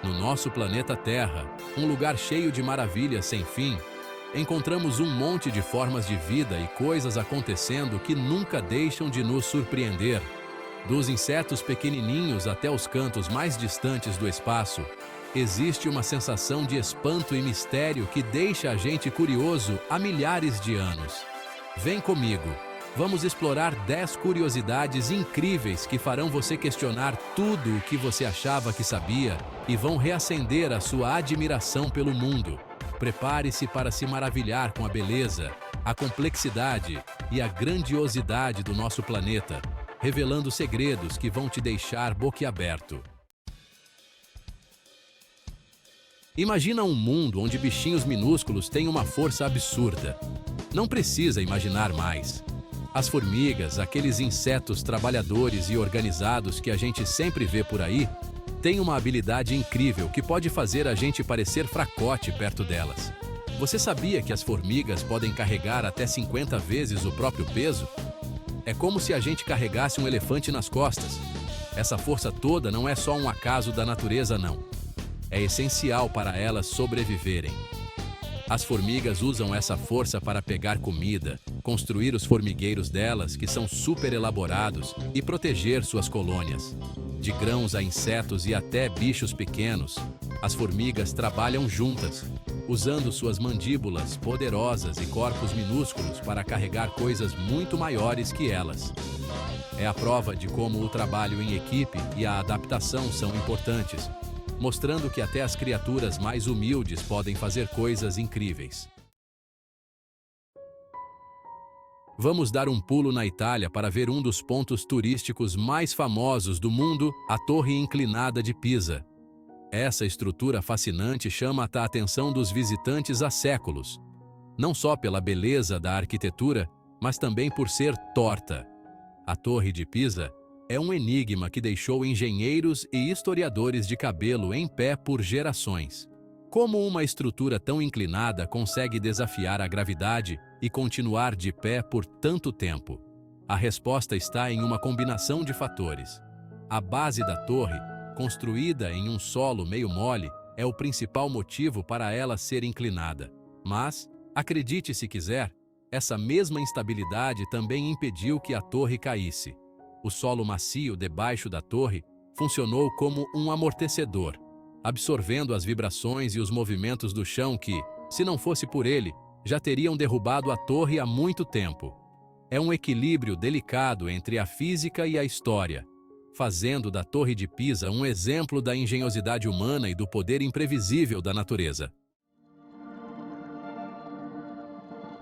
No nosso planeta Terra, um lugar cheio de maravilhas sem fim, encontramos um monte de formas de vida e coisas acontecendo que nunca deixam de nos surpreender. Dos insetos pequenininhos até os cantos mais distantes do espaço, existe uma sensação de espanto e mistério que deixa a gente curioso há milhares de anos. Vem comigo, vamos explorar 10 curiosidades incríveis que farão você questionar tudo o que você achava que sabia e vão reacender a sua admiração pelo mundo. Prepare-se para se maravilhar com a beleza, a complexidade e a grandiosidade do nosso planeta, revelando segredos que vão te deixar boquiaberto. Imagina um mundo onde bichinhos minúsculos têm uma força absurda. Não precisa imaginar mais. As formigas, aqueles insetos trabalhadores e organizados que a gente sempre vê por aí, têm uma habilidade incrível que pode fazer a gente parecer fracote perto delas. Você sabia que as formigas podem carregar até 50 vezes o próprio peso? É como se a gente carregasse um elefante nas costas. Essa força toda não é só um acaso da natureza, não. É essencial para elas sobreviverem. As formigas usam essa força para pegar comida, construir os formigueiros delas, que são super elaborados, e proteger suas colônias. De grãos a insetos e até bichos pequenos, as formigas trabalham juntas, usando suas mandíbulas poderosas e corpos minúsculos para carregar coisas muito maiores que elas. É a prova de como o trabalho em equipe e a adaptação são importantes, mostrando que até as criaturas mais humildes podem fazer coisas incríveis. Vamos dar um pulo na Itália para ver um dos pontos turísticos mais famosos do mundo, a Torre Inclinada de Pisa. Essa estrutura fascinante chama a atenção dos visitantes há séculos, não só pela beleza da arquitetura, mas também por ser torta. A Torre de Pisa é um enigma que deixou engenheiros e historiadores de cabelo em pé por gerações. Como uma estrutura tão inclinada consegue desafiar a gravidade e continuar de pé por tanto tempo? A resposta está em uma combinação de fatores. A base da torre, construída em um solo meio mole, é o principal motivo para ela ser inclinada. Mas, acredite se quiser, essa mesma instabilidade também impediu que a torre caísse. O solo macio debaixo da torre funcionou como um amortecedor, absorvendo as vibrações e os movimentos do chão que, se não fosse por ele, já teriam derrubado a torre há muito tempo. É um equilíbrio delicado entre a física e a história, fazendo da Torre de Pisa um exemplo da engenhosidade humana e do poder imprevisível da natureza.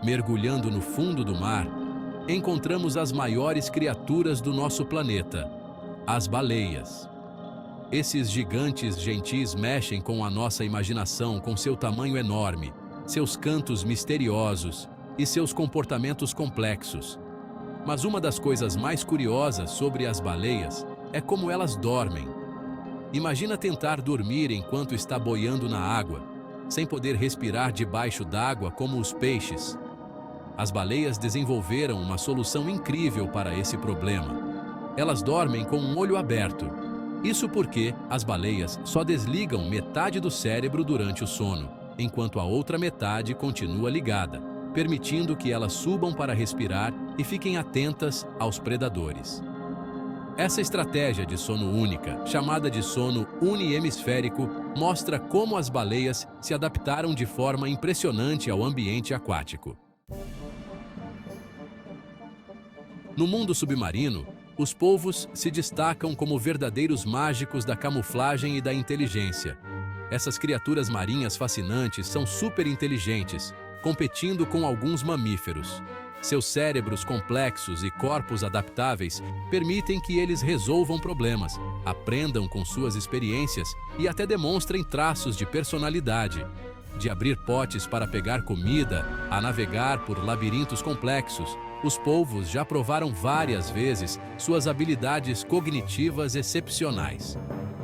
Mergulhando no fundo do mar, encontramos as maiores criaturas do nosso planeta, as baleias. Esses gigantes gentis mexem com a nossa imaginação com seu tamanho enorme, seus cantos misteriosos e seus comportamentos complexos. Mas uma das coisas mais curiosas sobre as baleias é como elas dormem. Imagina tentar dormir enquanto está boiando na água, sem poder respirar debaixo d'água como os peixes. As baleias desenvolveram uma solução incrível para esse problema. Elas dormem com um olho aberto. Isso porque as baleias só desligam metade do cérebro durante o sono, enquanto a outra metade continua ligada, permitindo que elas subam para respirar e fiquem atentas aos predadores. Essa estratégia de sono única, chamada de sono uniemisférico, mostra como as baleias se adaptaram de forma impressionante ao ambiente aquático. No mundo submarino, os polvos se destacam como verdadeiros mágicos da camuflagem e da inteligência. Essas criaturas marinhas fascinantes são super inteligentes, competindo com alguns mamíferos. Seus cérebros complexos e corpos adaptáveis permitem que eles resolvam problemas, aprendam com suas experiências e até demonstrem traços de personalidade. De abrir potes para pegar comida, a navegar por labirintos complexos, os polvos já provaram várias vezes suas habilidades cognitivas excepcionais.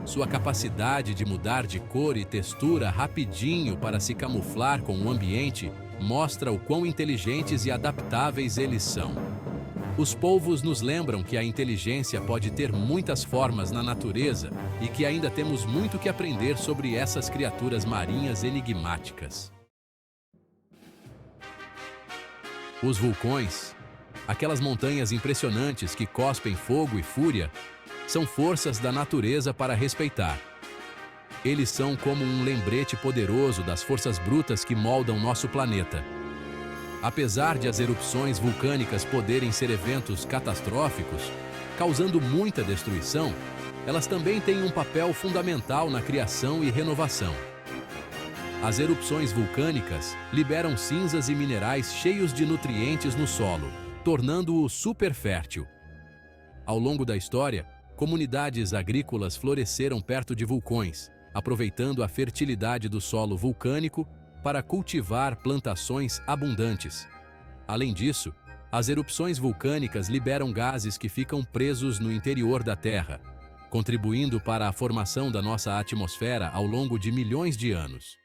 Sua capacidade de mudar de cor e textura rapidinho para se camuflar com o ambiente mostra o quão inteligentes e adaptáveis eles são. Os polvos nos lembram que a inteligência pode ter muitas formas na natureza e que ainda temos muito que aprender sobre essas criaturas marinhas enigmáticas. Os vulcões, aquelas montanhas impressionantes que cospem fogo e fúria, são forças da natureza para respeitar. Eles são como um lembrete poderoso das forças brutas que moldam nosso planeta. Apesar de as erupções vulcânicas poderem ser eventos catastróficos, causando muita destruição, elas também têm um papel fundamental na criação e renovação. As erupções vulcânicas liberam cinzas e minerais cheios de nutrientes no solo, tornando-o super fértil. Ao longo da história, comunidades agrícolas floresceram perto de vulcões, aproveitando a fertilidade do solo vulcânico para cultivar plantações abundantes. Além disso, as erupções vulcânicas liberam gases que ficam presos no interior da Terra, contribuindo para a formação da nossa atmosfera ao longo de milhões de anos.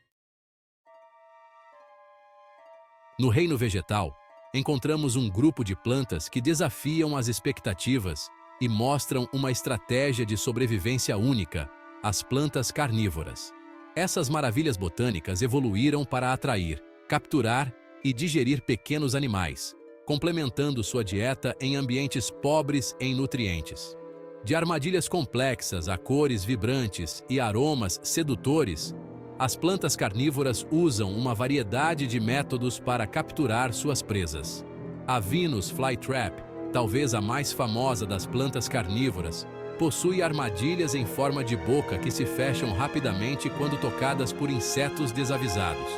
No reino vegetal, encontramos um grupo de plantas que desafiam as expectativas e mostram uma estratégia de sobrevivência única: as plantas carnívoras. Essas maravilhas botânicas evoluíram para atrair, capturar e digerir pequenos animais, complementando sua dieta em ambientes pobres em nutrientes. De armadilhas complexas a cores vibrantes e aromas sedutores, as plantas carnívoras usam uma variedade de métodos para capturar suas presas. A Venus flytrap, talvez a mais famosa das plantas carnívoras, possui armadilhas em forma de boca que se fecham rapidamente quando tocadas por insetos desavisados.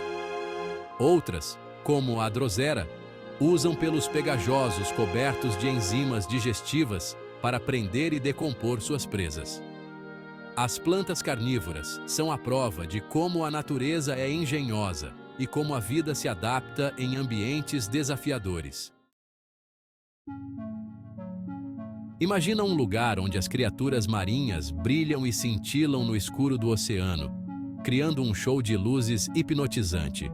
Outras, como a Drosera, usam pelos pegajosos cobertos de enzimas digestivas para prender e decompor suas presas. As plantas carnívoras são a prova de como a natureza é engenhosa e como a vida se adapta em ambientes desafiadores. Imagina um lugar onde as criaturas marinhas brilham e cintilam no escuro do oceano, criando um show de luzes hipnotizante.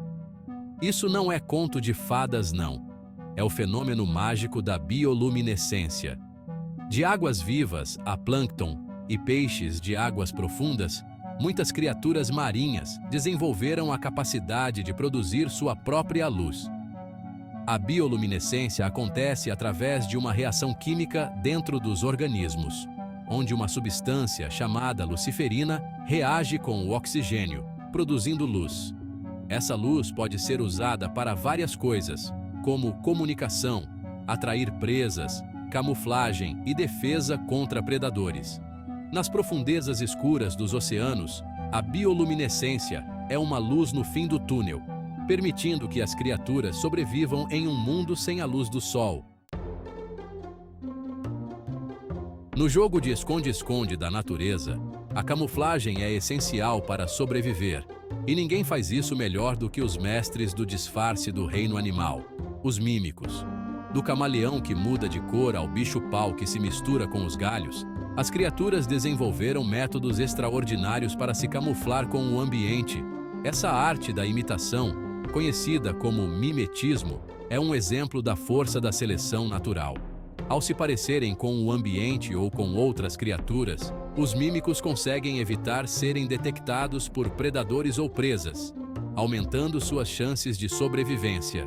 Isso não é conto de fadas, não. É o fenômeno mágico da bioluminescência. De águas vivas a plâncton e peixes de águas profundas, muitas criaturas marinhas desenvolveram a capacidade de produzir sua própria luz. A bioluminescência acontece através de uma reação química dentro dos organismos, onde uma substância chamada luciferina reage com o oxigênio, produzindo luz. Essa luz pode ser usada para várias coisas, como comunicação, atrair presas, camuflagem e defesa contra predadores. Nas profundezas escuras dos oceanos, a bioluminescência é uma luz no fim do túnel, permitindo que as criaturas sobrevivam em um mundo sem a luz do sol. No jogo de esconde-esconde da natureza, a camuflagem é essencial para sobreviver, e ninguém faz isso melhor do que os mestres do disfarce do reino animal, os mímicos. Do camaleão que muda de cor ao bicho-pau que se mistura com os galhos, as criaturas desenvolveram métodos extraordinários para se camuflar com o ambiente. Essa arte da imitação, conhecida como mimetismo, é um exemplo da força da seleção natural. Ao se parecerem com o ambiente ou com outras criaturas, os mímicos conseguem evitar serem detectados por predadores ou presas, aumentando suas chances de sobrevivência.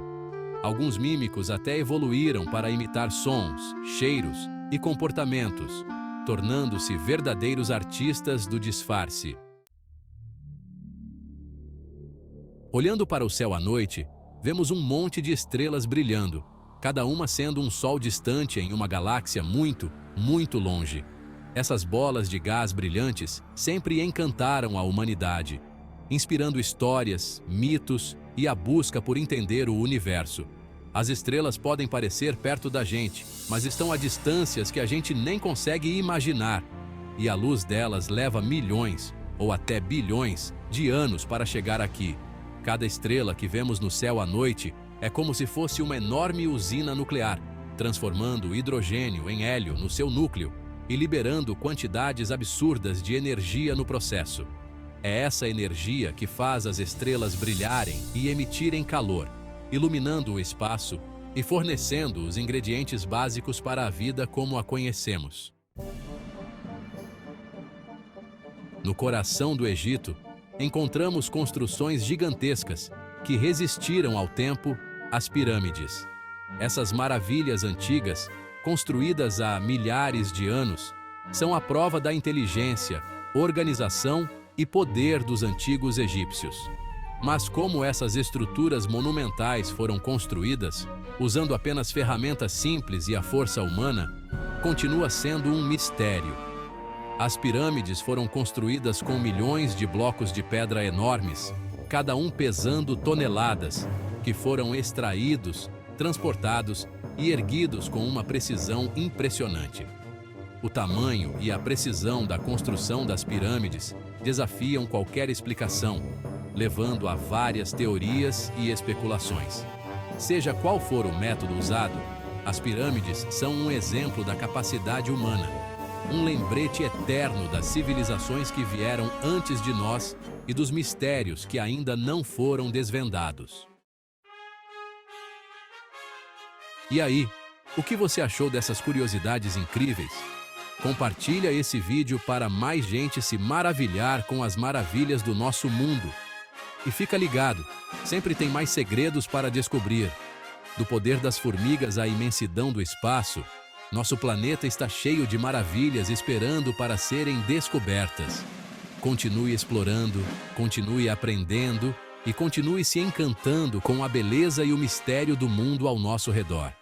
Alguns mímicos até evoluíram para imitar sons, cheiros e comportamentos, tornando-se verdadeiros artistas do disfarce. Olhando para o céu à noite, vemos um monte de estrelas brilhando, cada uma sendo um sol distante em uma galáxia muito, muito longe. Essas bolas de gás brilhantes sempre encantaram a humanidade, inspirando histórias, mitos e a busca por entender o universo. As estrelas podem parecer perto da gente, mas estão a distâncias que a gente nem consegue imaginar, e a luz delas leva milhões, ou até bilhões, de anos para chegar aqui. Cada estrela que vemos no céu à noite é como se fosse uma enorme usina nuclear, transformando hidrogênio em hélio no seu núcleo e liberando quantidades absurdas de energia no processo. É essa energia que faz as estrelas brilharem e emitirem calor, iluminando o espaço e fornecendo os ingredientes básicos para a vida como a conhecemos. No coração do Egito, encontramos construções gigantescas que resistiram ao tempo, as pirâmides. Essas maravilhas antigas, construídas há milhares de anos, são a prova da inteligência, organização e poder dos antigos egípcios. Mas como essas estruturas monumentais foram construídas, usando apenas ferramentas simples e a força humana, continua sendo um mistério. As pirâmides foram construídas com milhões de blocos de pedra enormes, cada um pesando toneladas, que foram extraídos, transportados e erguidos com uma precisão impressionante. O tamanho e a precisão da construção das pirâmides desafiam qualquer explicação, levando a várias teorias e especulações. Seja qual for o método usado, as pirâmides são um exemplo da capacidade humana, um lembrete eterno das civilizações que vieram antes de nós e dos mistérios que ainda não foram desvendados. E aí, o que você achou dessas curiosidades incríveis? Compartilha esse vídeo para mais gente se maravilhar com as maravilhas do nosso mundo. E fica ligado, sempre tem mais segredos para descobrir. Do poder das formigas à imensidão do espaço, nosso planeta está cheio de maravilhas esperando para serem descobertas. Continue explorando, continue aprendendo e continue se encantando com a beleza e o mistério do mundo ao nosso redor.